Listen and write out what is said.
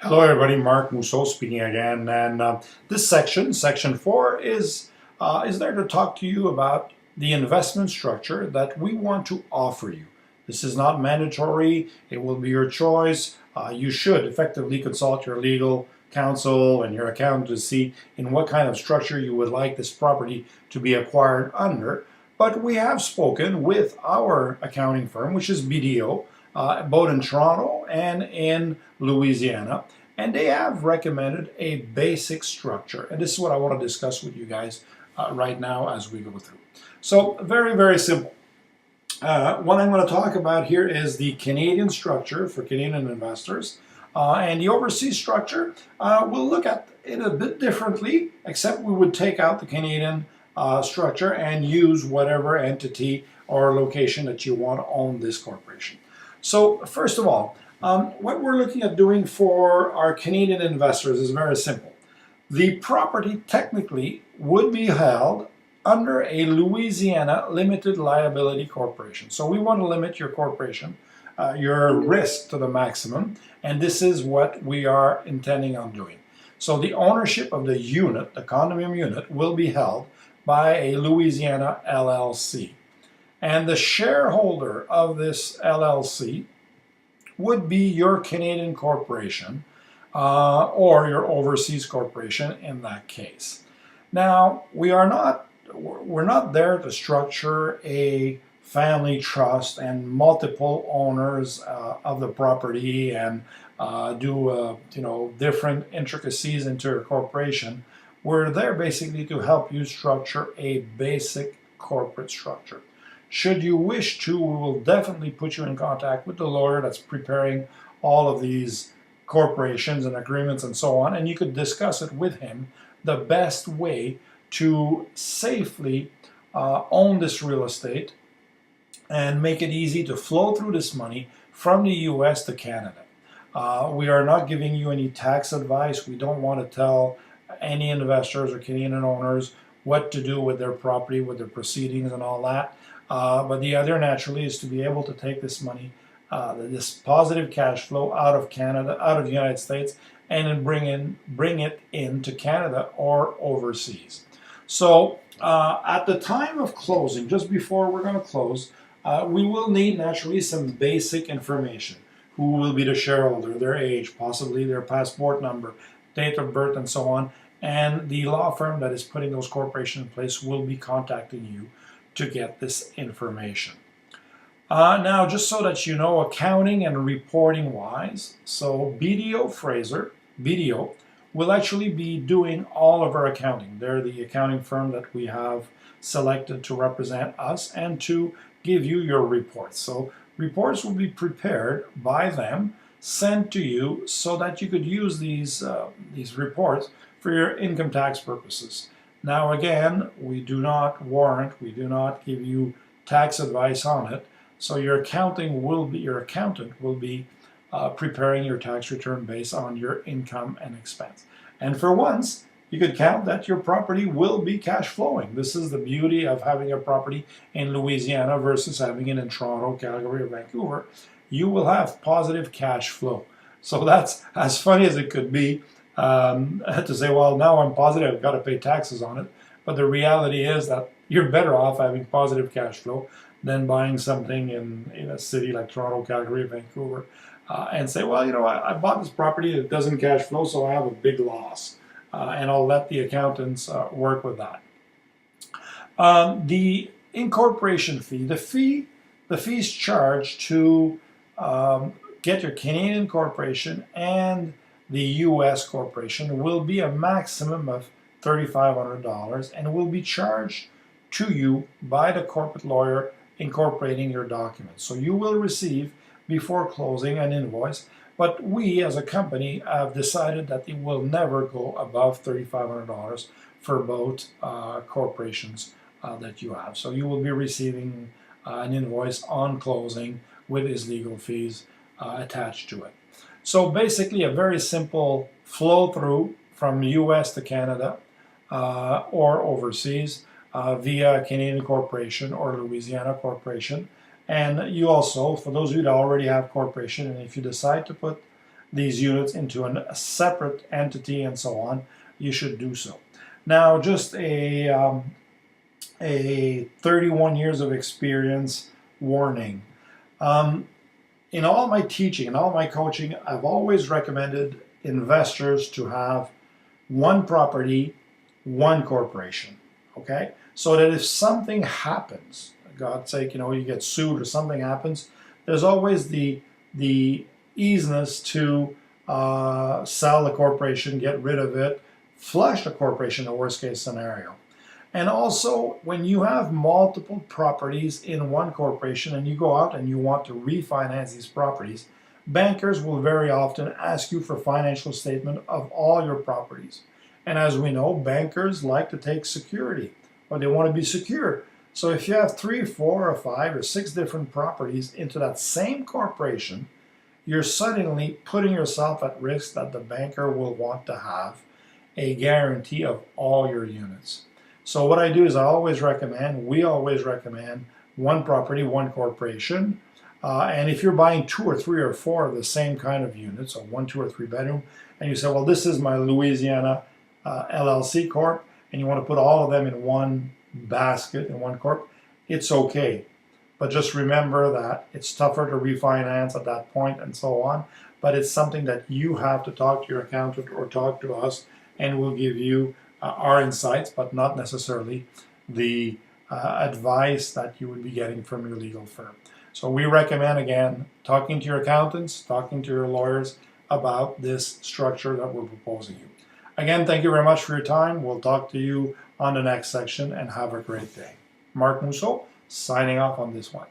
Hello everybody, Mark Mousseau speaking again, and this section 4, is there to talk to you about the investment structure that we want to offer you. This is not mandatory, it will be your choice. You should effectively consult your legal counsel and your accountant to see in what kind of structure you would like this property to be acquired under. But we have spoken with our accounting firm, which is BDO, both in Toronto and in Louisiana, and they have recommended a basic structure. And this is what I want to discuss with you guys right now as we go through. So very, very simple. What I'm going to talk about here is the Canadian structure for Canadian investors. And the overseas structure, we'll look at it a bit differently, except we would take out the Canadian structure and use whatever entity or location that you want to own this corporation. So first of all, what we're looking at doing for our Canadian investors is very simple. The property technically would be held under a Louisiana limited liability corporation. So we want to limit your corporation, your risk to the maximum, and this is what we are intending on doing. So the ownership of the unit, the condominium unit, will be held by a Louisiana LLC. And the shareholder of this LLC would be your Canadian corporation or your overseas corporation in that case. Now, we're not there to structure a family trust and multiple owners of the property and do different intricacies into your corporation. We're there basically to help you structure a basic corporate structure. Should you wish to, we will definitely put you in contact with the lawyer that's preparing all of these corporations and agreements and so on, and you could discuss it with him, the best way to safely own this real estate and make it easy to flow through this money from the US to Canada. We are not giving you any tax advice. We don't want to tell any investors or Canadian owners what to do with their property, with their proceedings and all that. But the other naturally is to be able to take this money, this positive cash flow out of Canada, out of the United States, and then bring it into Canada or overseas. So at the time of closing, just before we're going to close, we will need naturally some basic information. Who will be the shareholder, their age, possibly their passport number, date of birth, and so on. And the law firm that is putting those corporations in place will be contacting you to get this information. Now, just so that you know, accounting and reporting wise, so BDO Fraser, BDO, will actually be doing all of our accounting. They're the accounting firm that we have selected to represent us and to give you your reports. So reports will be prepared by them, sent to you so that you could use these reports for your income tax purposes. Now again, we do not warrant, we do not give you tax advice on it, so your accountant will be preparing your tax return based on your income and expense. And for once, you could count that your property will be cash flowing. This is the beauty of having a property in Louisiana versus having it in Toronto, Calgary, or Vancouver. You will have positive cash flow. So that's as funny as it could be. To say, well, now I'm positive I've got to pay taxes on it. But the reality is that you're better off having positive cash flow than buying something in a city like Toronto, Calgary, Vancouver, and say, well, I bought this property that doesn't cash flow, so I have a big loss. And I'll let the accountants work with that. The incorporation fee, the fees charged to get your Canadian corporation and the U.S. corporation will be a maximum of $3,500 and will be charged to you by the corporate lawyer incorporating your documents. So you will receive, before closing, an invoice, but we as a company have decided that it will never go above $3,500 for both corporations that you have. So you will be receiving an invoice on closing with his legal fees attached to it. So basically a very simple flow through from US to Canada or overseas via a Canadian corporation or Louisiana corporation. And you also, for those of you that already have corporation, and if you decide to put these units into a separate entity and so on, you should do so. Now, just a 31 years of experience warning. In all my teaching and all my coaching, I've always recommended investors to have one property, one corporation, okay? So that if something happens, God's sake, you get sued or something happens, there's always the easiness to sell the corporation, get rid of it, flush the corporation in the worst case scenario. And also, when you have multiple properties in one corporation and you go out and you want to refinance these properties, bankers will very often ask you for financial statement of all your properties. And as we know, bankers like to take security, or they want to be secure. So if you have 3, 4, or 5, or 6 different properties into that same corporation, you're suddenly putting yourself at risk that the banker will want to have a guarantee of all your units. So what I do is we always recommend one property, one corporation. And if you're buying 2 or 3 or 4 of the same kind of units, so 1, 2, or 3 bedroom, and you say, well, this is my Louisiana LLC Corp, and you want to put all of them in one basket, in one corp, it's okay. But just remember that it's tougher to refinance at that point and so on. But it's something that you have to talk to your accountant or talk to us, and we'll give you our insights, but not necessarily the advice that you would be getting from your legal firm. So we recommend, again, talking to your accountants, talking to your lawyers about this structure that we're proposing you. Again, thank you very much for your time. We'll talk to you on the next section, and have a great day. Marc Mousseau, signing off on this one.